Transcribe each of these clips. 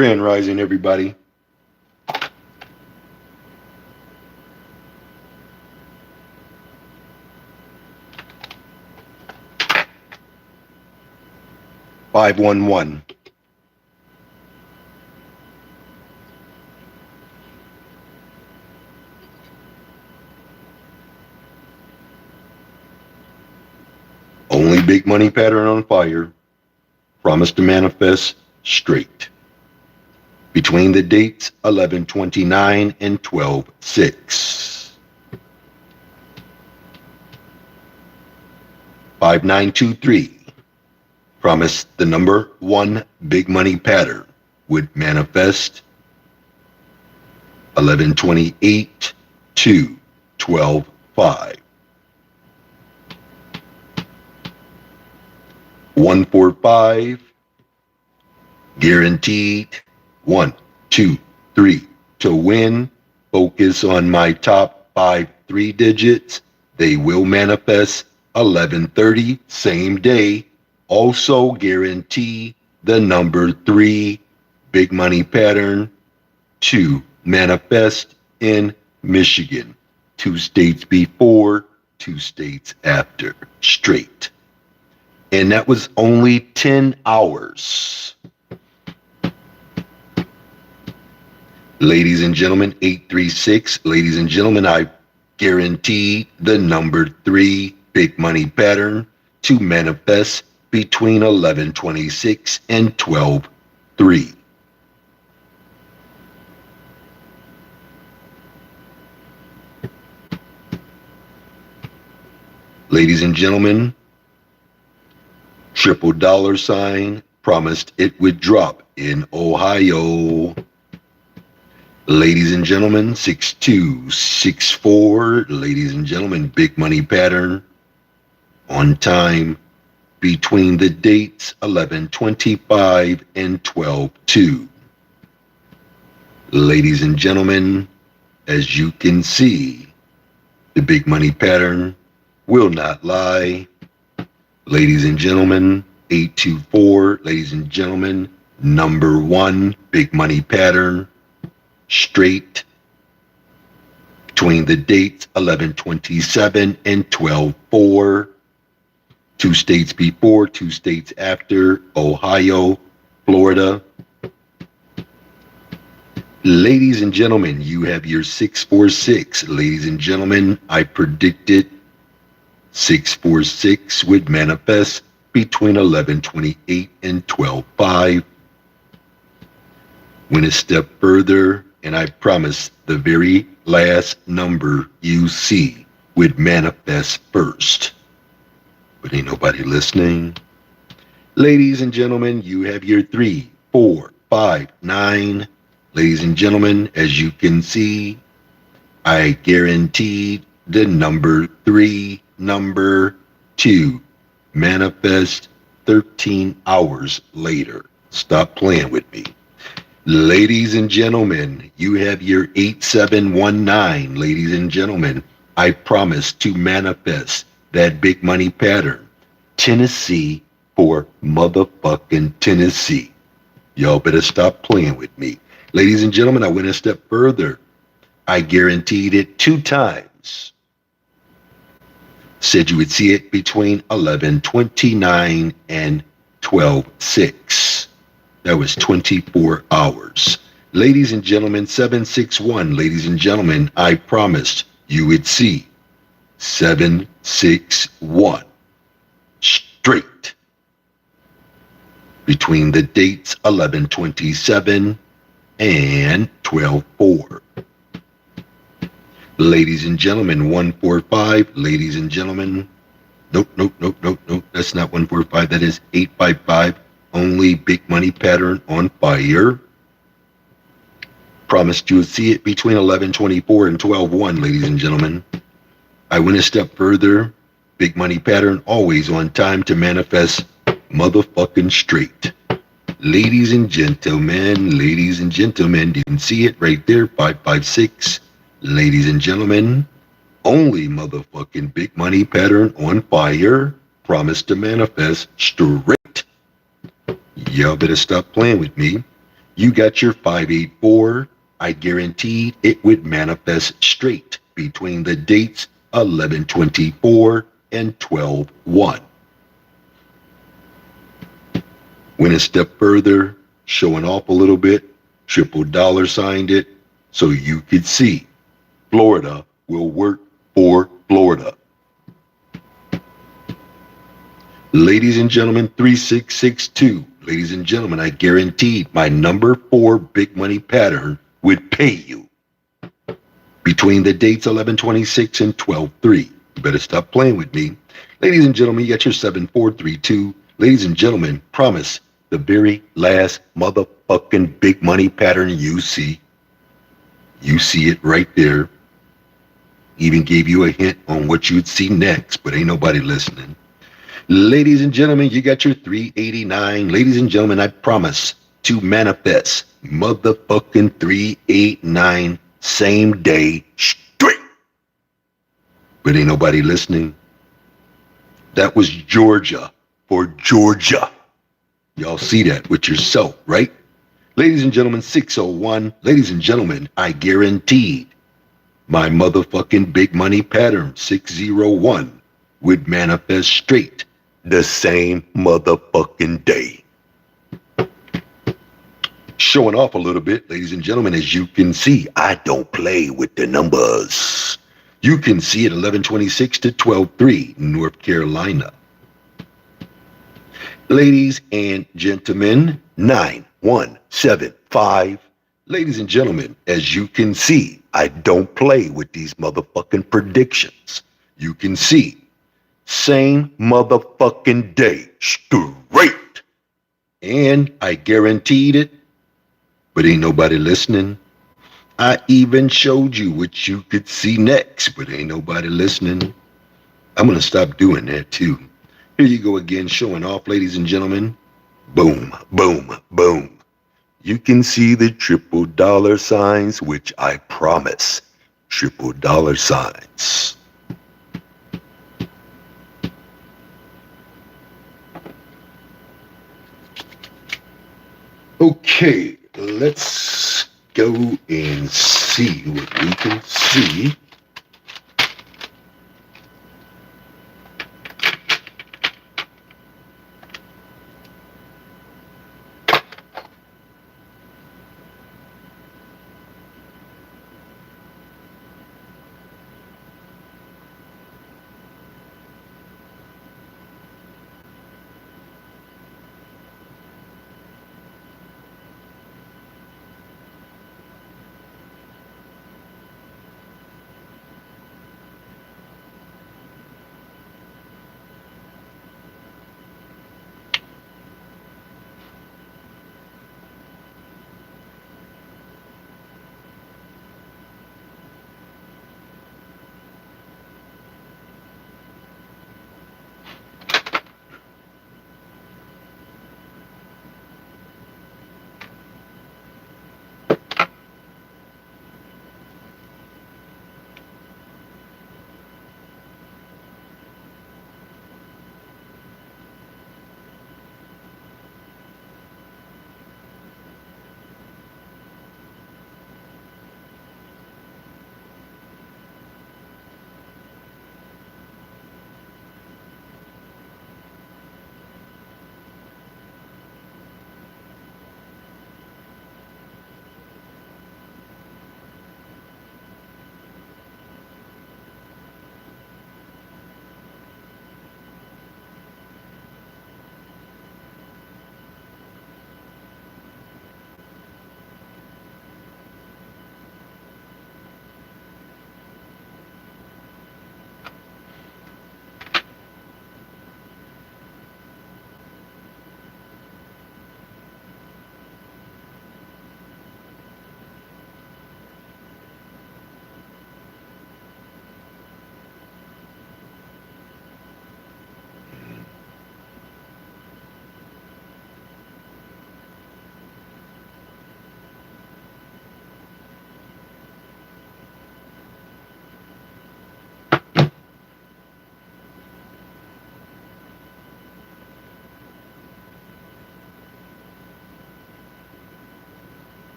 Grand Rising, everybody. "511. Only big money pattern on fire. Promise to manifest straight. Between the dates 11/29 and 12/6. 5923. Promise the number one big money pattern would manifest 11/28 to 12/5. 145. Guaranteed 1, 2, 3 to win. Focus on my top 5 3 digits. They will manifest 11/30 same day. Also guarantee the number 3 big money pattern to manifest in Michigan. 2 states before, 2 states after. Straight. And that was only 10 hours. Ladies and gentlemen, 836. Ladies and gentlemen, I guarantee the number 3 big money pattern to manifest between 11/26 and 12/3. Ladies and gentlemen, triple dollar sign promised it would drop in Ohio. Ladies and gentlemen, 6264. Ladies and gentlemen, big money pattern on time between the dates 11/25 and 12/2. Ladies and gentlemen, as you can see, the big money pattern will not lie. Ladies and gentlemen, 824. Ladies and gentlemen, number 1 big money pattern straight between the dates 11/27 and 12/4. 2 states before, 2 states after, Ohio, Florida. Ladies and gentlemen, you have your 646. Ladies and gentlemen, I predicted 646 would manifest between 11/28 and 12/5. Went a step further, and I promised the very last number you see would manifest first. But ain't nobody listening. Ladies and gentlemen, you have your 3, 4, 5, 9. Ladies and gentlemen, as you can see, I guaranteed the number 3, number 2 manifest 13 hours later. Stop playing with me. Ladies and gentlemen, you have your 8719. Ladies and gentlemen, I promise to manifest that big money pattern. Tennessee for motherfucking Tennessee. Y'all better stop playing with me. Ladies and gentlemen, I went a step further. I guaranteed it 2 times. Said you would see it between 11/29 and 12/6. That was 24 hours. Ladies and gentlemen, 761. Ladies and gentlemen, I promised you would see 761 straight between the dates 11/27 and 12/4. Ladies and gentlemen, 145. Ladies and gentlemen, nope, that's not 145. That is 855. Only big money pattern on fire. Promised you would see it between 11/24 and 12/1, ladies and gentlemen. I went a step further. Big money pattern always on time to manifest motherfucking straight. Ladies and gentlemen, you can see it right there, 556. Ladies and gentlemen, only motherfucking big money pattern on fire. Promise to manifest straight. Y'all better stop playing with me. You got your 584. I guaranteed it would manifest straight between the dates 11/24 and 12/1. Went a step further, showing off a little bit, triple dollar signed it so you could see Florida will work for Florida. Ladies and gentlemen, 3662. Ladies and gentlemen, I guaranteed my number 4 big money pattern would pay you between the dates 11/26 and 12/3. You better stop playing with me. Ladies and gentlemen, you got your 7432. Ladies and gentlemen, promise the very last motherfucking big money pattern you see. You see it right there. Even gave you a hint on what you'd see next, but ain't nobody listening. Ladies and gentlemen, you got your 389. Ladies and gentlemen, I promise to manifest motherfucking 389 same day straight. But ain't nobody listening. That was Georgia for Georgia. Y'all see that with yourself, right? Ladies and gentlemen, 601. Ladies and gentlemen, I guaranteed my motherfucking big money pattern, 601, would manifest straight the same motherfucking day. Showing off a little bit, ladies and gentlemen, as you can see, I don't play with the numbers. You can see it 11/26 to 12/3, North Carolina. Ladies and gentlemen, 9175. Ladies and gentlemen, as you can see, I don't play with these motherfucking predictions. You can see, same motherfucking day, straight. And I guaranteed it, but ain't nobody listening. I even showed you what you could see next, but ain't nobody listening. I'm going to stop doing that too. Here you go again, showing off, ladies and gentlemen. Boom, boom, boom. You can see the triple dollar signs, which I promise, triple dollar signs. Okay, let's go and see what we can see.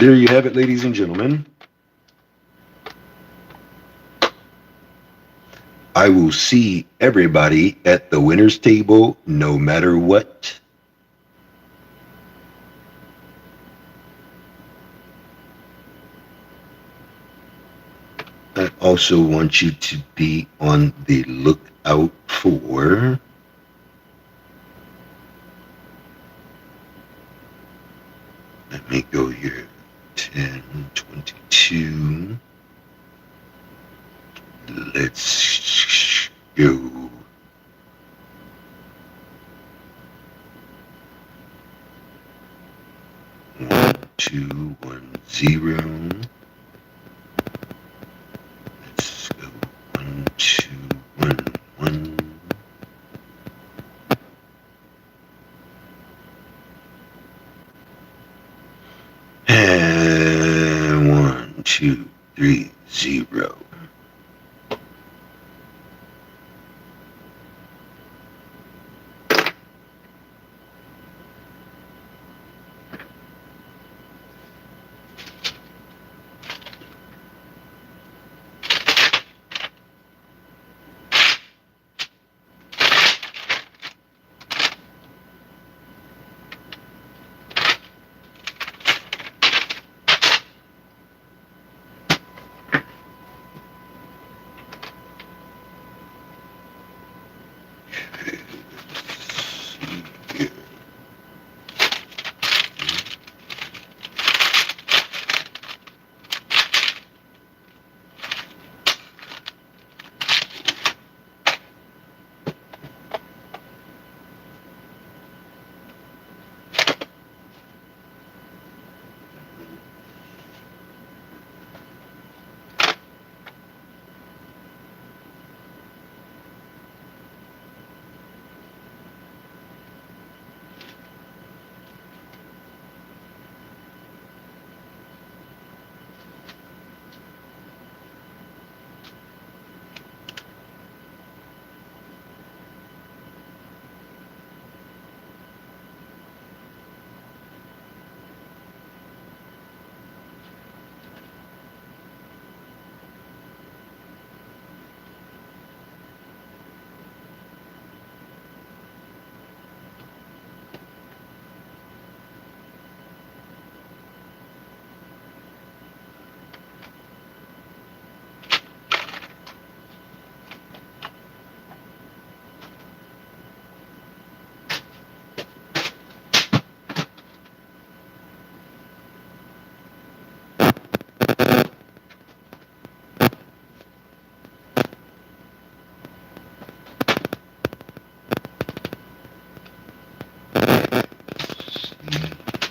There you have it, ladies and gentlemen. I will see everybody at the winner's table no matter what. I also want you to be on the lookout for let me go here. 10, 22. Let's go. One, 2, 1, 0. Let's go. 1, 2, 1, 1. And 1, 2, 3, 0.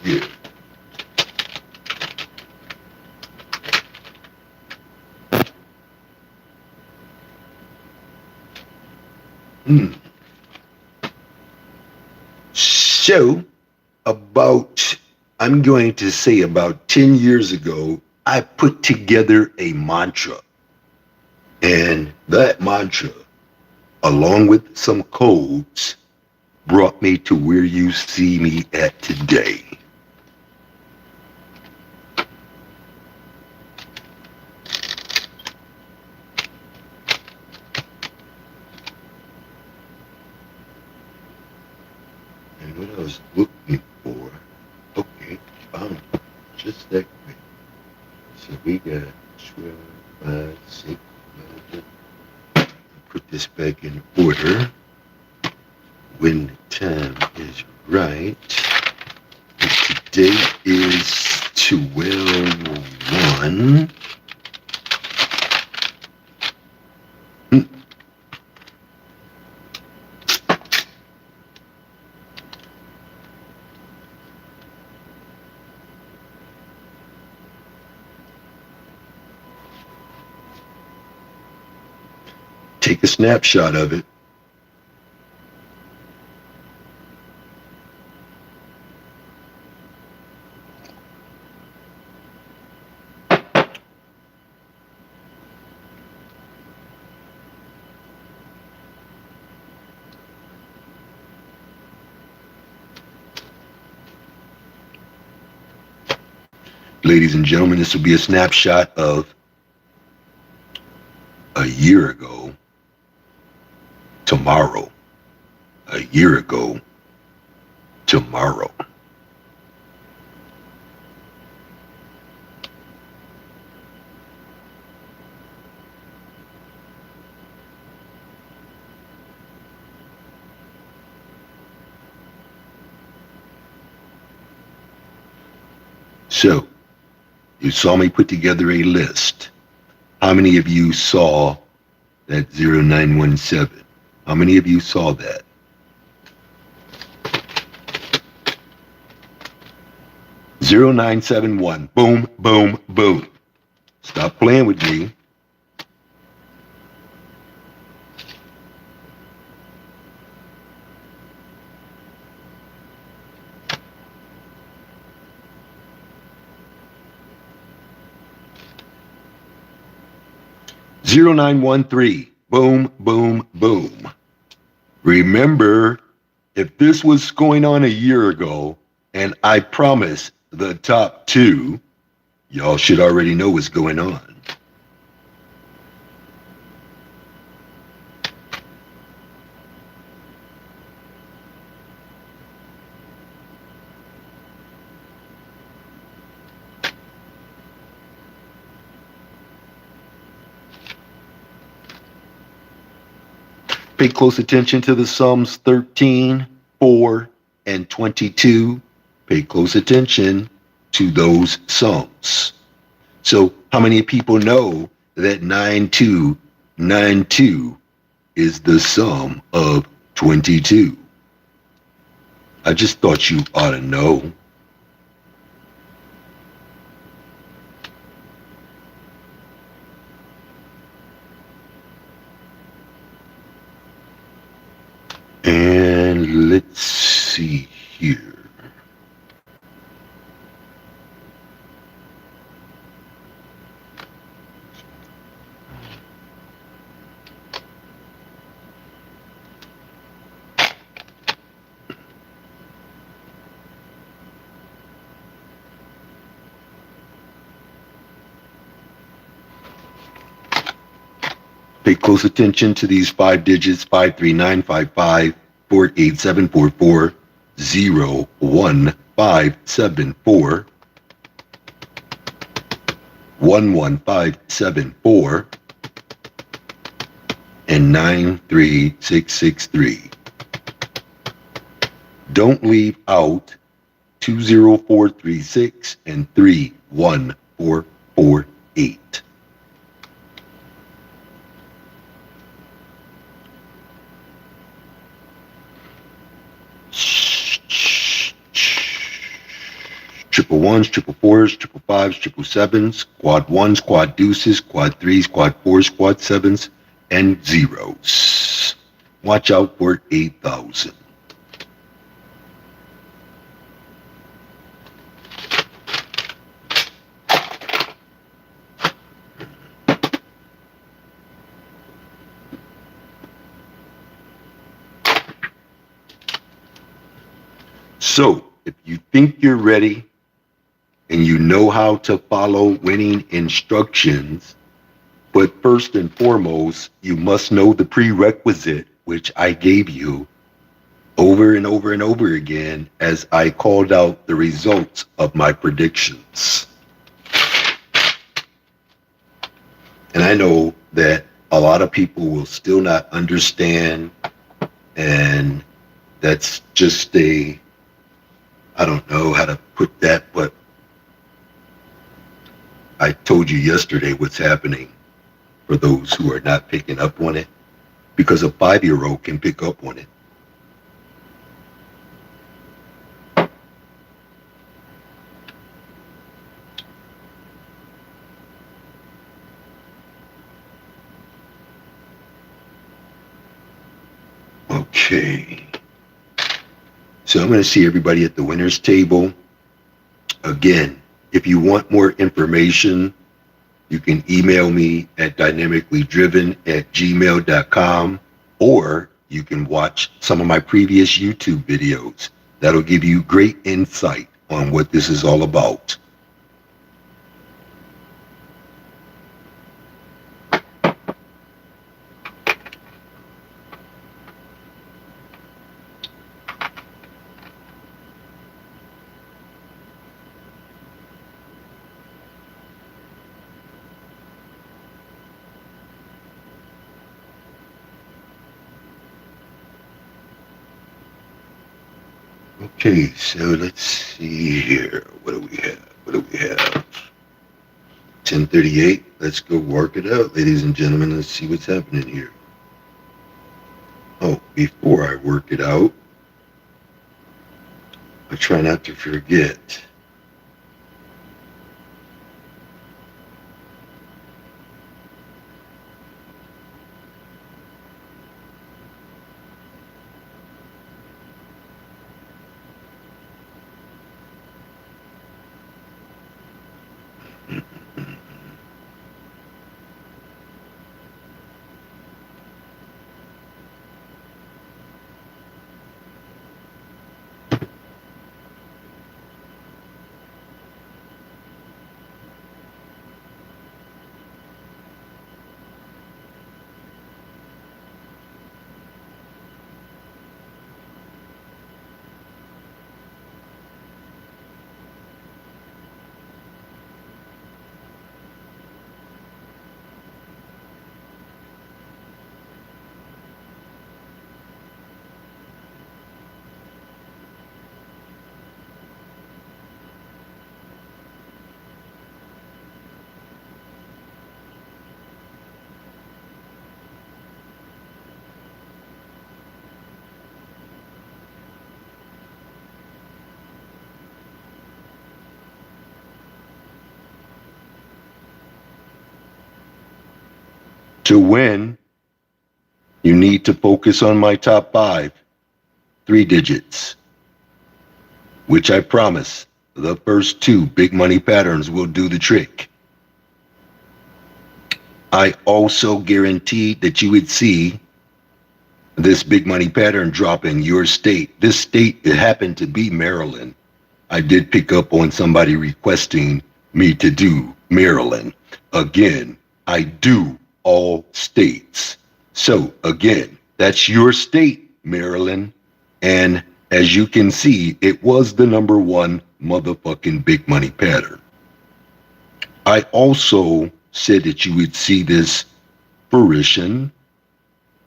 Yeah. Hmm. So, I'm going to say about 10 years ago, I put together a mantra. And that mantra, along with some codes, brought me to where you see me at today. And what I was looking for, okay, found it just that quick. So we got 12, 5, 6, 11. Put this back in order when the time is right. And today is 12/1. Take a snapshot of it. Ladies and gentlemen, this will be a snapshot of a year ago tomorrow. A year ago tomorrow. So, you saw me put together a list. How many of you saw that 0917? How many of you saw that? Zero nine seven one. Boom, boom, boom. Stop playing with me. Zero nine one three. Boom, boom, boom. Remember, if this was going on a year ago, and I promise the top two, y'all should already know what's going on. Pay close attention to the sums 13, 4, and 22. Pay close attention to those sums. So how many people know that 9292 is the sum of 22? I just thought you ought to know. And let's see here. Pay close attention to these 5 digits: 53955, 48744, 01574, 11574, and 93663. Don't leave out 20436 and 31448. Triple ones, triple fours, triple fives, triple sevens, quad ones, quad deuces, quad threes, quad fours, quad sevens, and zeros. Watch out for 8,000. So, if you think you're ready and you know how to follow winning instructions, but first and foremost, you must know the prerequisite, which I gave you over and over and over again as I called out the results of my predictions. And I know that a lot of people will still not understand, and that's just I don't know how to put that, but I told you yesterday what's happening for those who are not picking up on it, because a 5-year-old can pick up on it. Okay. So I'm going to see everybody at the winners table. Again, if you want more information, you can email me at dynamicallydriven@gmail.com, or you can watch some of my previous YouTube videos. That'll give you great insight on what this is all about. Okay, so let's see here. What do we have? What do we have? 10:38. Let's go work it out, ladies and gentlemen. Let's see what's happening here. Oh, before I work it out, I try not to forget. To win, you need to focus on my top five, 3 digits, which I promise the first two big money patterns will do the trick. I also guaranteed that you would see this big money pattern drop in your state. This state, it happened to be Maryland. I did pick up on somebody requesting me to do Maryland. Again, I do all states. So again, that's your state, Maryland. And as you can see, it was the number one motherfucking big money pattern. I also said that you would see this fruition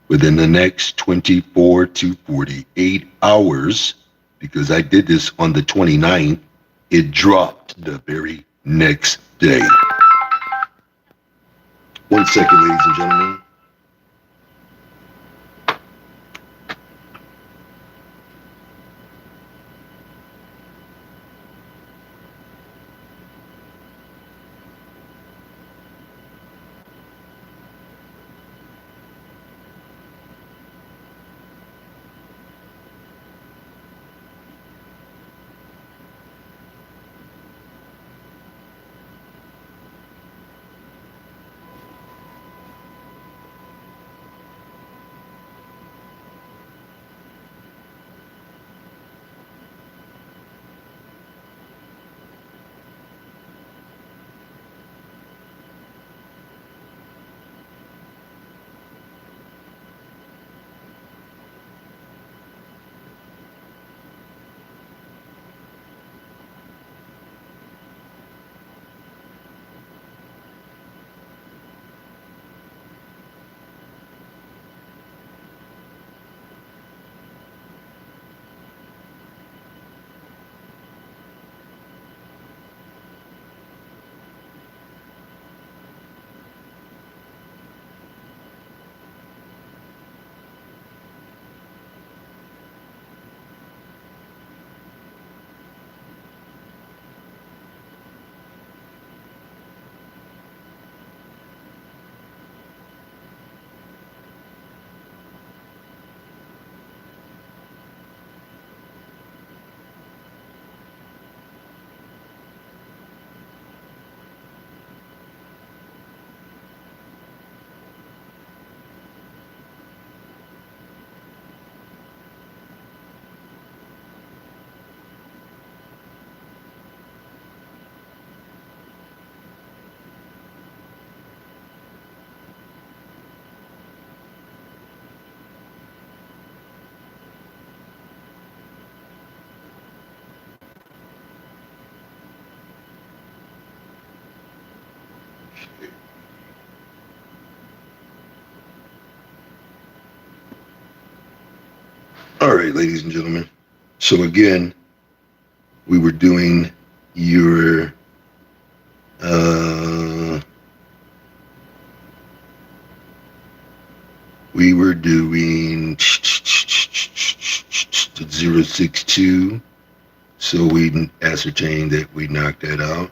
within the next 24 to 48 hours, because I did this on the 29th. It dropped the very next day. 1 second, ladies and gentlemen. All right, ladies and gentlemen. So again, we were doing your we were doing 062. So we ascertained that we knocked that out.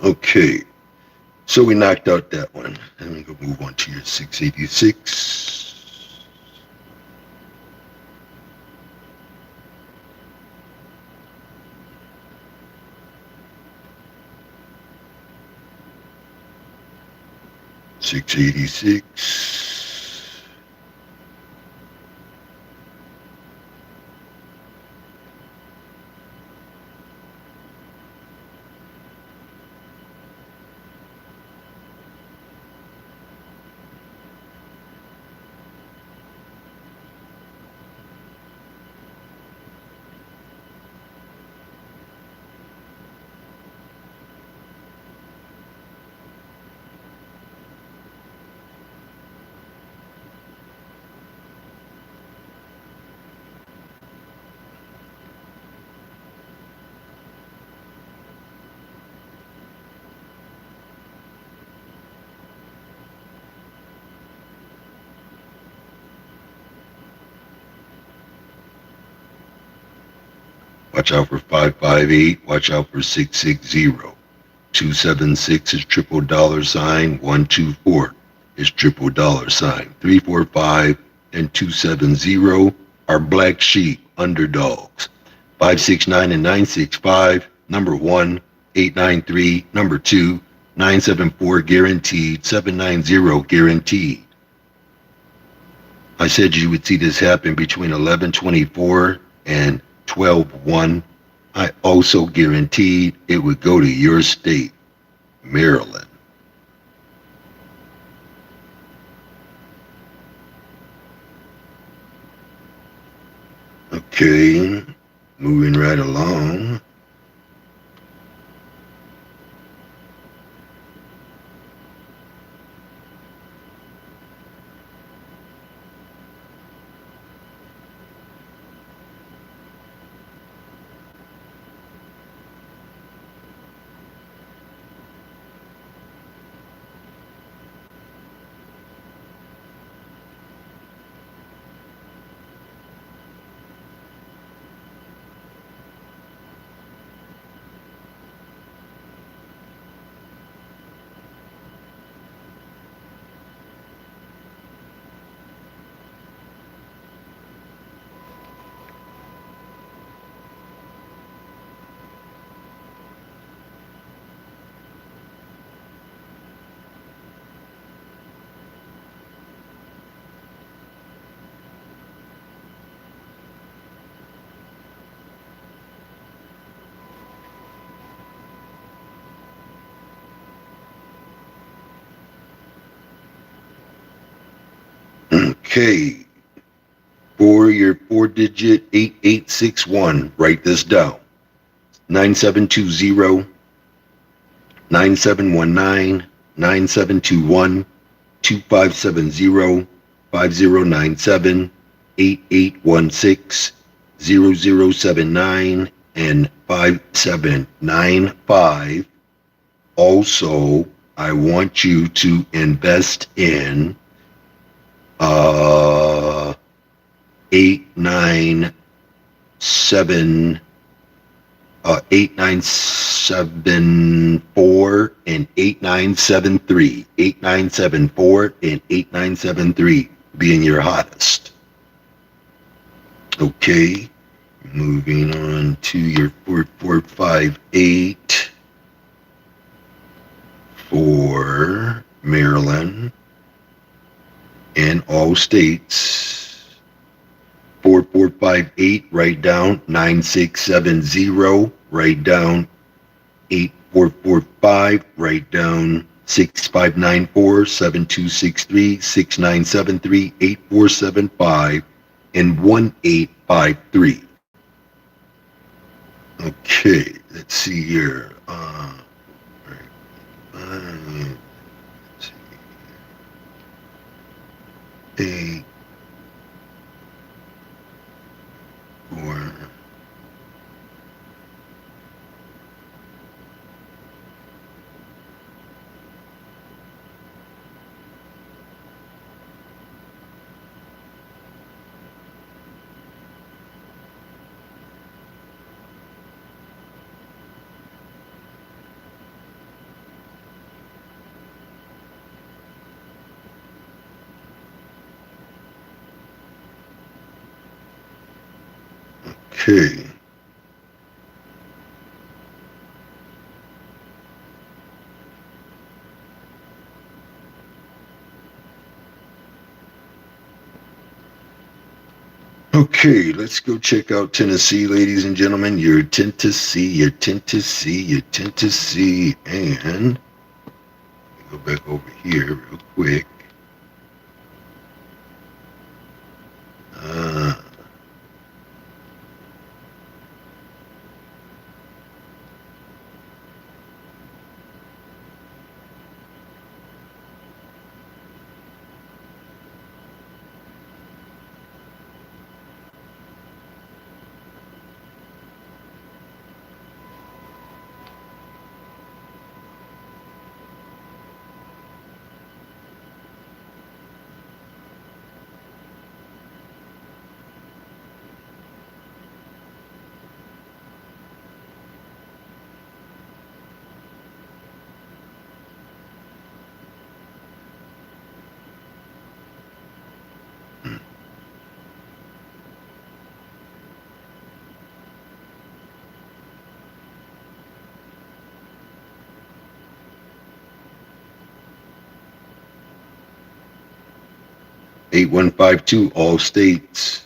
Okay, so we knocked out that one. Let me go move on to your 686. $686. Watch out for 558. Watch out for 660. 276 is triple dollar sign. 124 is triple dollar sign. 345 and 270 are black sheep, underdogs. 569 and 965, number 1. 893, number 2. 974 guaranteed. 790 guaranteed. I said you would see this happen between 1124 and 12/1. I also guaranteed it would go to your state, Maryland. Okay, moving right along. Okay, for your 4-digit 8861, write this down. 9720, 9719, 9721, 2570, 5097, 8816, 0079, and 5795. Also, I want you to invest in 897 8974 and 8973. 8974 and 8973 being your hottest. Okay, moving on to your 4458 for Maryland and all states. 4458, write down 9670, write down 8445, write down 6594, 7263, 6973, 8475, and 1853. Okay, let's see here. Let's see. 8, 4, okay. Okay, let's go check out Tennessee, ladies and gentlemen. Your Tennessee, and go back over here real quick. Uh, 8152, all states.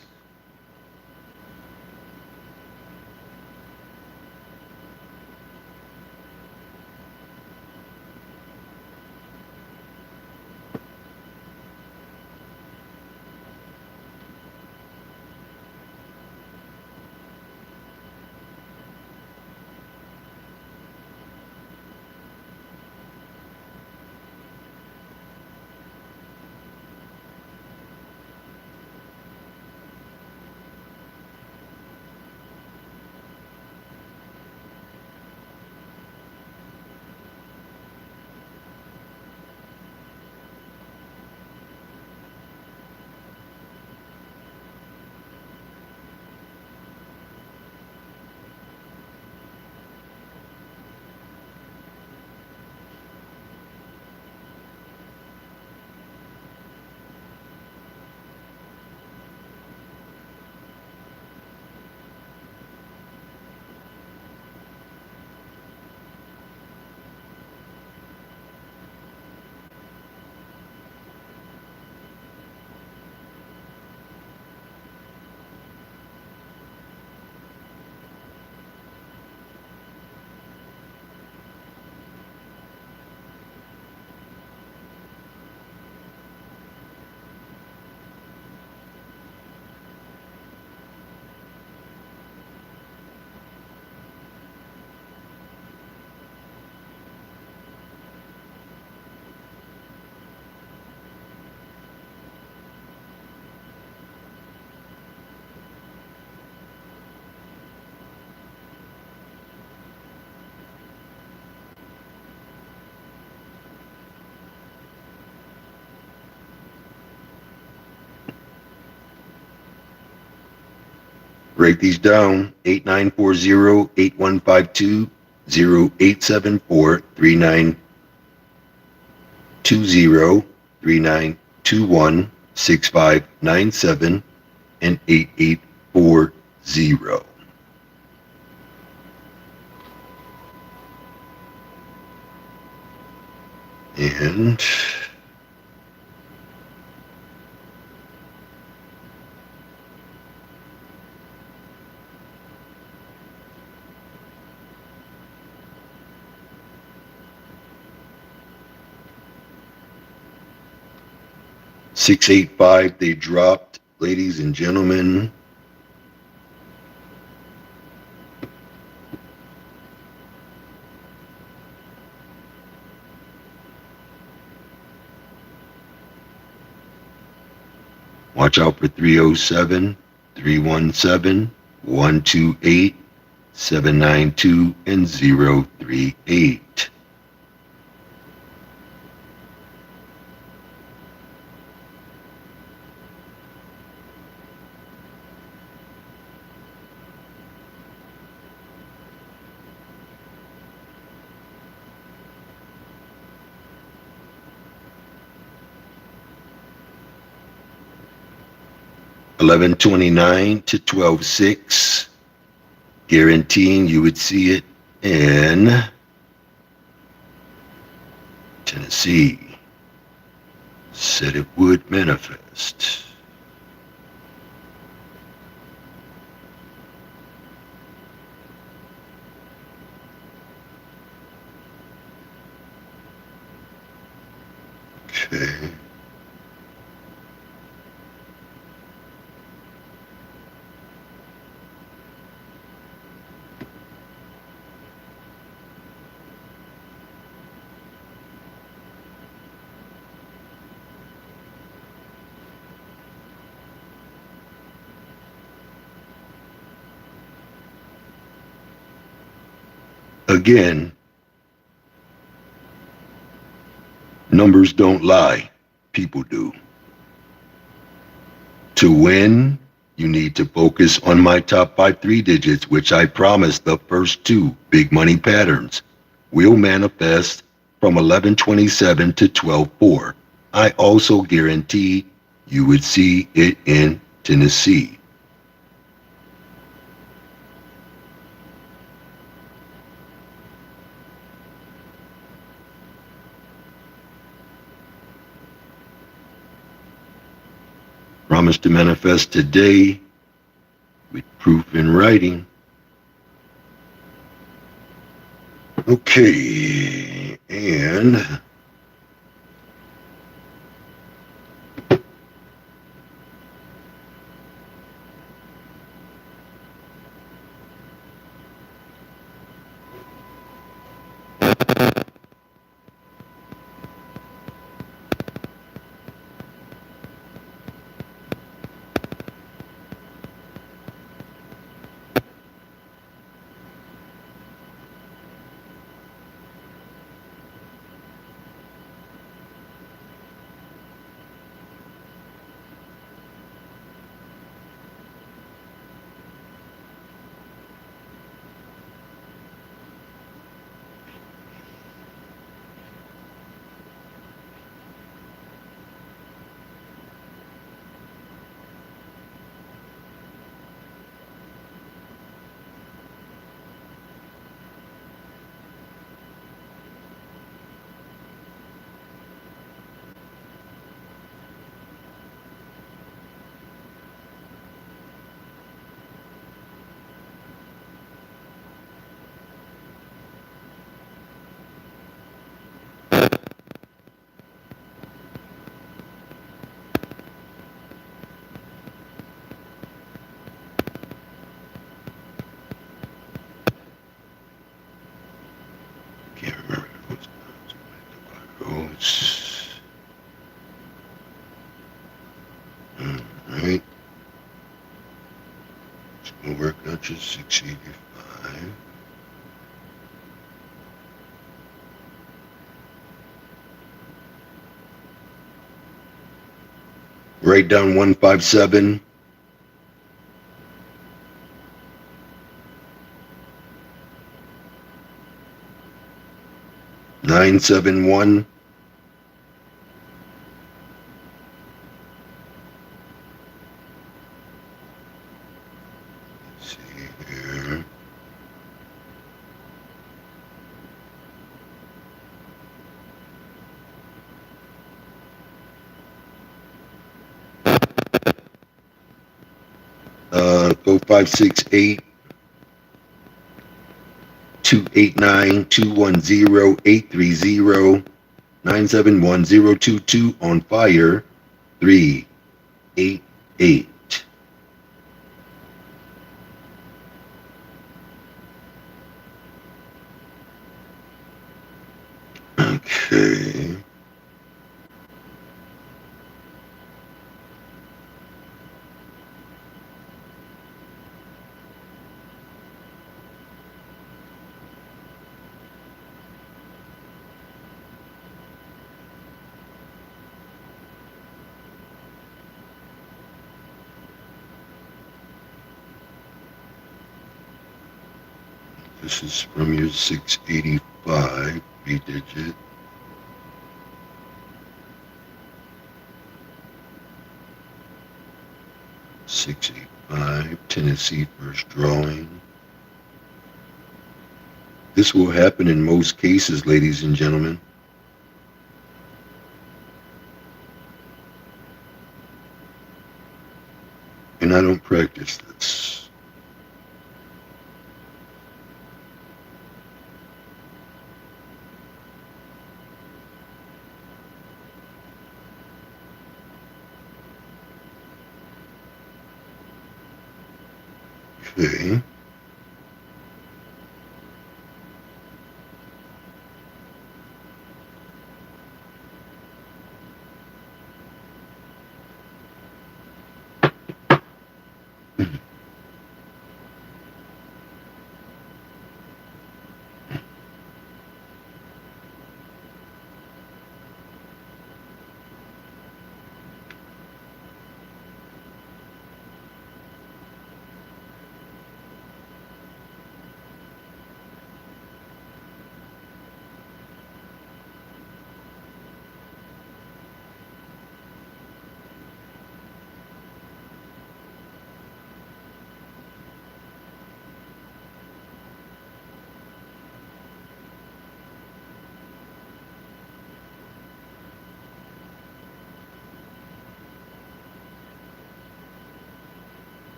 Write these down: 8940-8152-0874-3920-3921-6597 and 8840. And 685, they dropped, ladies and gentlemen. Watch out for 307, 317, 128, 792, and 038. $11.29 to 12.6, guaranteeing you would see it in Tennessee. Said it would manifest. Okay. Again, numbers don't lie, people do. To win, you need to focus on my top 5 3 digits, which I promised the first 2 big money patterns will manifest from 1127 to 12.4. I also guarantee you would see it in Tennessee. Promise to manifest today with proof in writing. Okay, and can't remember those. Oh, it's all right. We'll work out just 685. Write down 157, 971. Let's see here. Go 568 289 210 830 971 022 on fire 388. Okay. This is from your 685 3-digit. Tennessee first drawing. This will happen in most cases, ladies and gentlemen. And I don't practice this. Okay.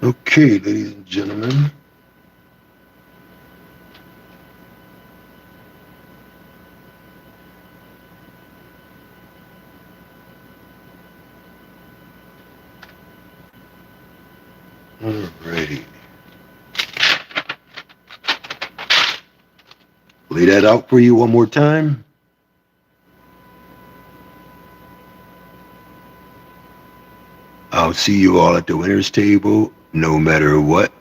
Okay, ladies and gentlemen. Alrighty. Lay that out for you one more time. I'll see you all at the winner's table, no matter what.